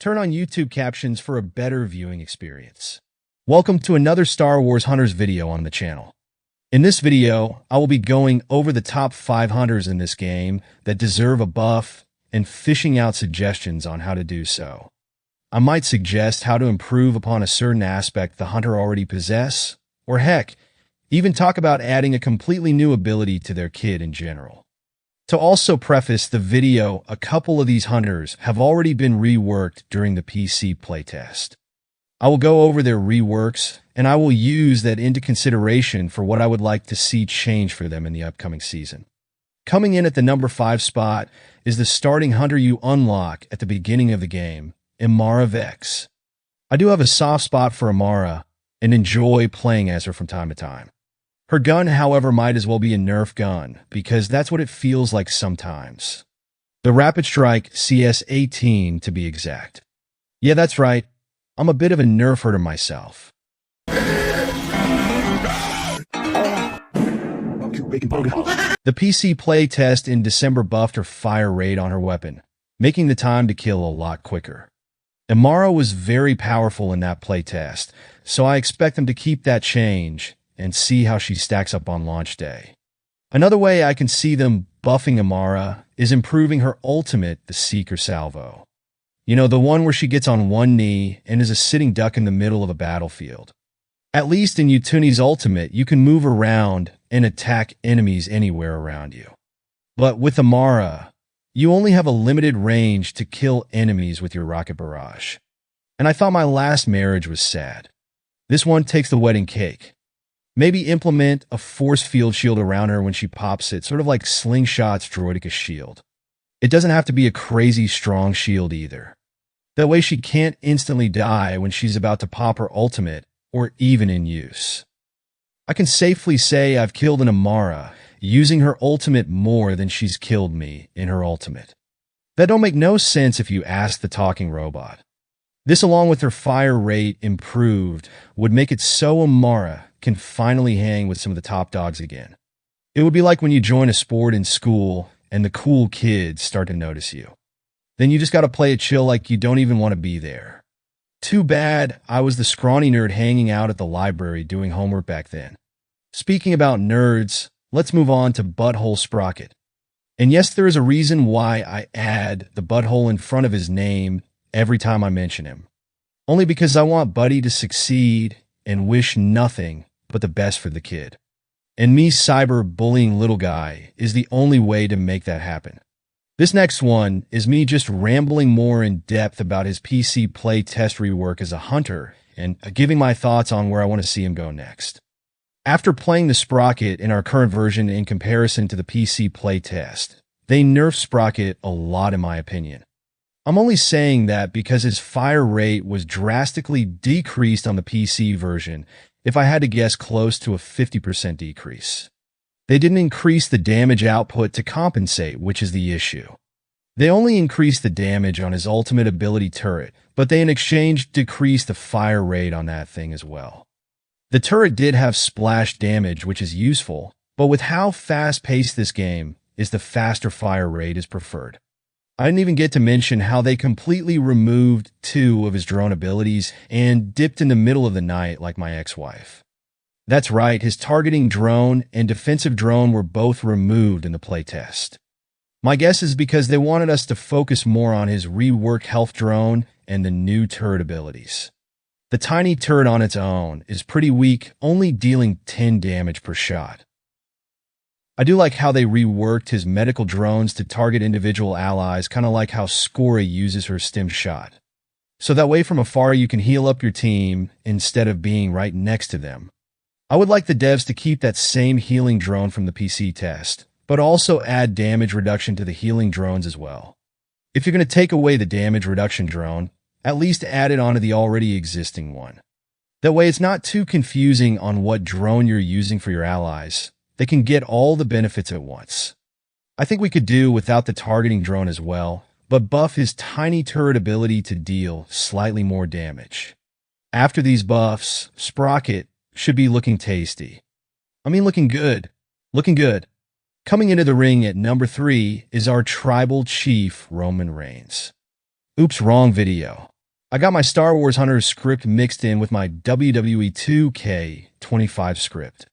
Turn on YouTube captions for a better viewing experience. Welcome to another Star Wars Hunters video on the channel. In this video, I will be going over the top 5 hunters in this game that deserve a buff and fishing out suggestions on how to do so. I might suggest how to improve upon a certain aspect the hunter already possess, or heck, even talk about adding a completely new ability to their kit in general. To also preface the video, a couple of these hunters have already been reworked during the PC playtest. I will go over their reworks, and I will use that into consideration for what I would like to see change for them in the upcoming season. Coming in at the number 5 spot is the starting hunter you unlock at the beginning of the game, Imara Vex. I do have a soft spot for Imara and enjoy playing as her from time to time. Her gun, however, might as well be a Nerf gun, because that's what it feels like sometimes. The Rapid Strike CS-18 to be exact. Yeah, that's right. I'm a bit of a Nerf herder myself. The PC playtest in December buffed her fire rate on her weapon, making the time to kill a lot quicker. Imara was very powerful in that playtest, so I expect them to keep that change and see how she stacks up on launch day. Another way I can see them buffing Imara is improving her ultimate, the Seeker Salvo. You know, the one where she gets on one knee and is a sitting duck in the middle of a battlefield. At least in Utuni's ultimate, you can move around and attack enemies anywhere around you. But with Imara, you only have a limited range to kill enemies with your rocket barrage. And I thought my last marriage was sad. This one takes the wedding cake. Maybe implement a force field shield around her when she pops it, sort of like Slingshot's Droideka shield. It doesn't have to be a crazy strong shield either. That way she can't instantly die when she's about to pop her ultimate, or even in use. I can safely say I've killed an Imara using her ultimate more than she's killed me in her ultimate. That don't make no sense if you ask the talking robot. This, along with her fire rate improved, would make it so Imara can finally hang with some of the top dogs again. It would be like when you join a sport in school and the cool kids start to notice you. Then you just gotta play it chill like you don't even want to be there. Too bad I was the scrawny nerd hanging out at the library doing homework back then. Speaking about nerds, let's move on to Butthole Sprocket. And yes, there is a reason why I add the butthole in front of his name every time I mention him. Only because I want Buddy to succeed and wish nothing but the best for the kid. And me cyber-bullying little guy is the only way to make that happen. This next one is me just rambling more in depth about his PC playtest rework as a hunter and giving my thoughts on where I want to see him go next. After playing the Sprocket in our current version in comparison to the PC playtest, they nerfed Sprocket a lot in my opinion. I'm only saying that because his fire rate was drastically decreased on the PC version, if I had to guess close to a 50% decrease. They didn't increase the damage output to compensate, which is the issue. They only increased the damage on his ultimate ability turret, but they in exchange decreased the fire rate on that thing as well. The turret did have splash damage, which is useful, but with how fast-paced this game is, the faster fire rate is preferred. I didn't even get to mention how they completely removed 2 of his drone abilities and dipped in the middle of the night like my ex-wife. That's right, his targeting drone and defensive drone were both removed in the playtest. My guess is because they wanted us to focus more on his reworked health drone and the new turret abilities. The tiny turret on its own is pretty weak, only dealing 10 damage per shot. I do like how they reworked his medical drones to target individual allies, kind of like how Scora uses her stim shot. So that way from afar you can heal up your team instead of being right next to them. I would like the devs to keep that same healing drone from the PC test, but also add damage reduction to the healing drones as well. If you're going to take away the damage reduction drone, at least add it onto the already existing one. That way it's not too confusing on what drone you're using for your allies. They can get all the benefits at once. I think we could do without the targeting drone as well, but buff his tiny turret ability to deal slightly more damage. After these buffs, Sprocket should be looking tasty. I mean, looking good. Looking good. Coming into the ring at number 3 is our tribal chief, Roman Reigns. Oops, wrong video. I got my Star Wars Hunters script mixed in with my WWE 2K25 script.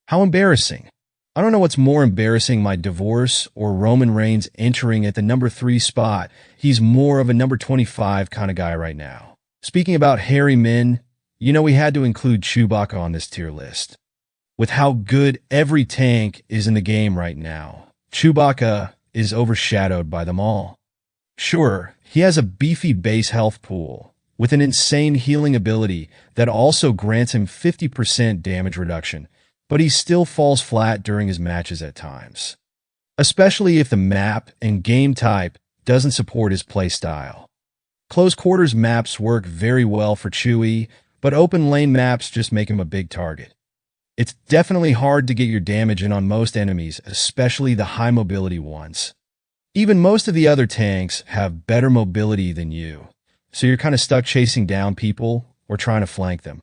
How embarrassing. I don't know what's more embarrassing, my divorce or Roman Reigns entering at the number 3 spot. He's more of a number 25 kind of guy right now. Speaking about hairy men, you know we had to include Chewbacca on this tier list. With how good every tank is in the game right now, Chewbacca is overshadowed by them all. Sure, he has a beefy base health pool with an insane healing ability that also grants him 50% damage reduction, but he still falls flat during his matches at times, especially if the map and game type doesn't support his playstyle. Close quarters maps work very well for Chewie, but open lane maps just make him a big target. It's definitely hard to get your damage in on most enemies, especially the high mobility ones. Even most of the other tanks have better mobility than you, so you're kind of stuck chasing down people or trying to flank them.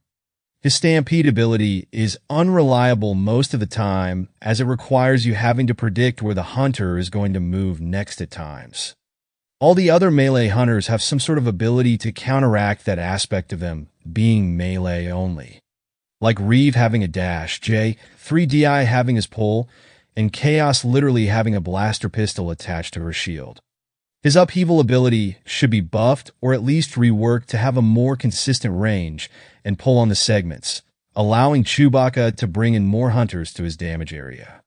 His stampede ability is unreliable most of the time, as it requires you having to predict where the hunter is going to move next at times. All the other melee hunters have some sort of ability to counteract that aspect of them being melee only, like Reeve having a dash, J, 3DI having his pull, and Chaos literally having a blaster pistol attached to her shield. His upheaval ability should be buffed or at least reworked to have a more consistent range and pull on the segments, allowing Chewbacca to bring in more hunters to his damage area.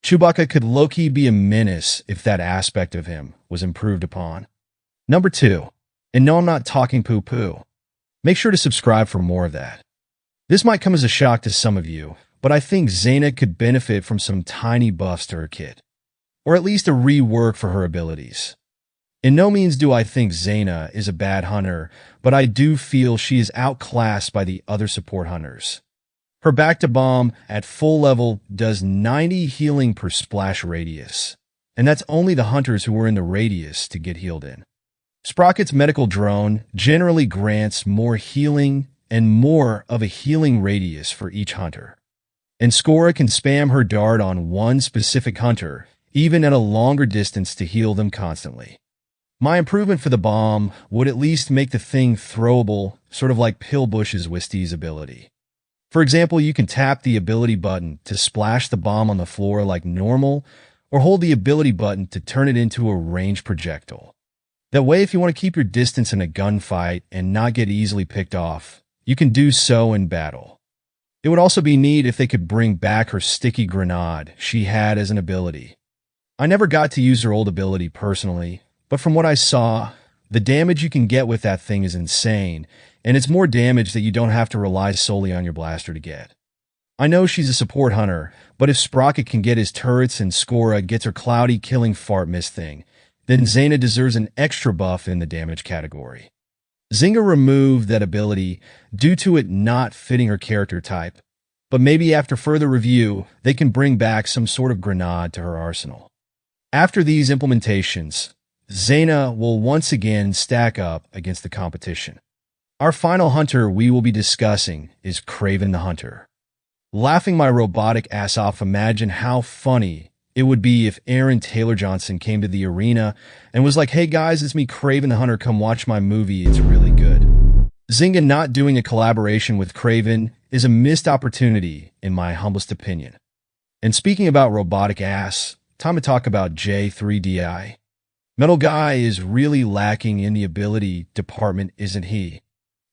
Chewbacca could low-key be a menace if that aspect of him was improved upon. Number 2, and no, I'm not talking poo-poo. Make sure to subscribe for more of that. This might come as a shock to some of you, but I think Zaina could benefit from some tiny buffs to her kit, or at least a rework for her abilities. In no means do I think Zaina is a bad hunter, but I do feel she is outclassed by the other support hunters. Her back-to-bomb at full level does 90 healing per splash radius, and that's only the hunters who are in the radius to get healed in. Sprocket's medical drone generally grants more healing and more of a healing radius for each hunter. And Skora can spam her dart on one specific hunter, even at a longer distance, to heal them constantly. My improvement for the bomb would at least make the thing throwable, sort of like Pillbush's Wisty's ability. For example, you can tap the ability button to splash the bomb on the floor like normal, or hold the ability button to turn it into a ranged projectile. That way, if you want to keep your distance in a gunfight and not get easily picked off, you can do so in battle. It would also be neat if they could bring back her sticky grenade she had as an ability. I never got to use her old ability personally, but from what I saw, the damage you can get with that thing is insane, and it's more damage that you don't have to rely solely on your blaster to get. I know she's a support hunter, but if Sprocket can get his turrets and Skora gets her cloudy killing fart mist thing, then Zaina deserves an extra buff in the damage category. Zynga removed that ability due to it not fitting her character type, but maybe after further review, they can bring back some sort of grenade to her arsenal. After these implementations, Zaina will once again stack up against the competition. Our final hunter we will be discussing is Kraven the Hunter. Laughing my robotic ass off, imagine how funny it would be if Aaron Taylor-Johnson came to the arena and was like, "Hey guys, it's me, Kraven the Hunter, come watch my movie, it's really good." Zynga not doing a collaboration with Kraven is a missed opportunity in my humblest opinion. And speaking about robotic ass, time to talk about J3DI. Metal Guy is really lacking in the ability department, isn't he?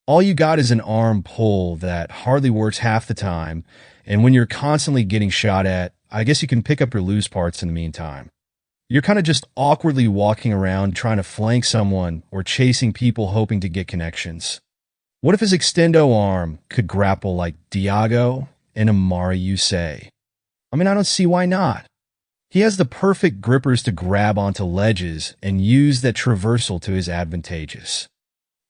All you got is an arm pull that hardly works half the time, and when you're constantly getting shot at, I guess you can pick up your loose parts in the meantime. You're kind of just awkwardly walking around trying to flank someone or chasing people hoping to get connections. What if his extendo arm could grapple like Diago and Amari Yusei? I mean, I don't see why not. He has the perfect grippers to grab onto ledges and use that traversal to his advantageous.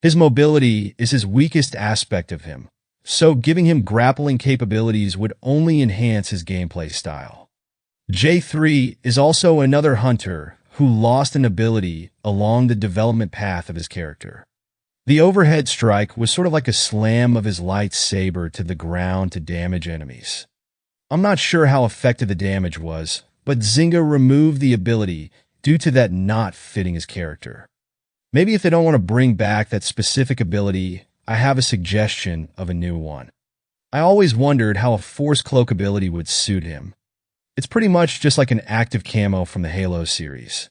His mobility is his weakest aspect of him, so giving him grappling capabilities would only enhance his gameplay style. J3 is also another hunter who lost an ability along the development path of his character. The overhead strike was sort of like a slam of his lightsaber to the ground to damage enemies. I'm not sure how effective the damage was, but Zynga removed the ability due to that not fitting his character. Maybe if they don't want to bring back that specific ability, I have a suggestion of a new one. I always wondered how a Force Cloak ability would suit him. It's pretty much just like an active camo from the Halo series.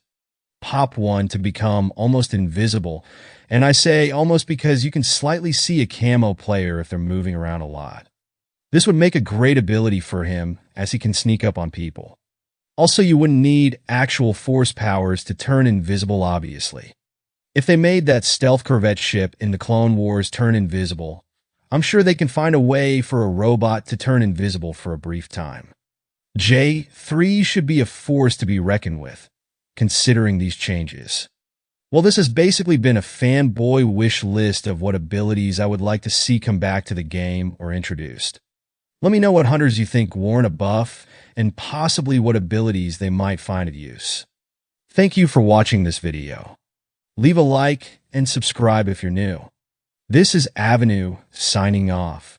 Pop one to become almost invisible, and I say almost because you can slightly see a camo player if they're moving around a lot. This would make a great ability for him, as he can sneak up on people. Also, you wouldn't need actual Force powers to turn invisible, obviously. If they made that stealth corvette ship in the Clone Wars turn invisible, I'm sure they can find a way for a robot to turn invisible for a brief time. J3 should be a force to be reckoned with, considering these changes. Well, this has basically been a fanboy wish list of what abilities I would like to see come back to the game or introduced. Let me know what hunters you think warrant a buff, and possibly what abilities they might find of use. Thank you for watching this video. Leave a like and subscribe if you're new. This is Avenue signing off.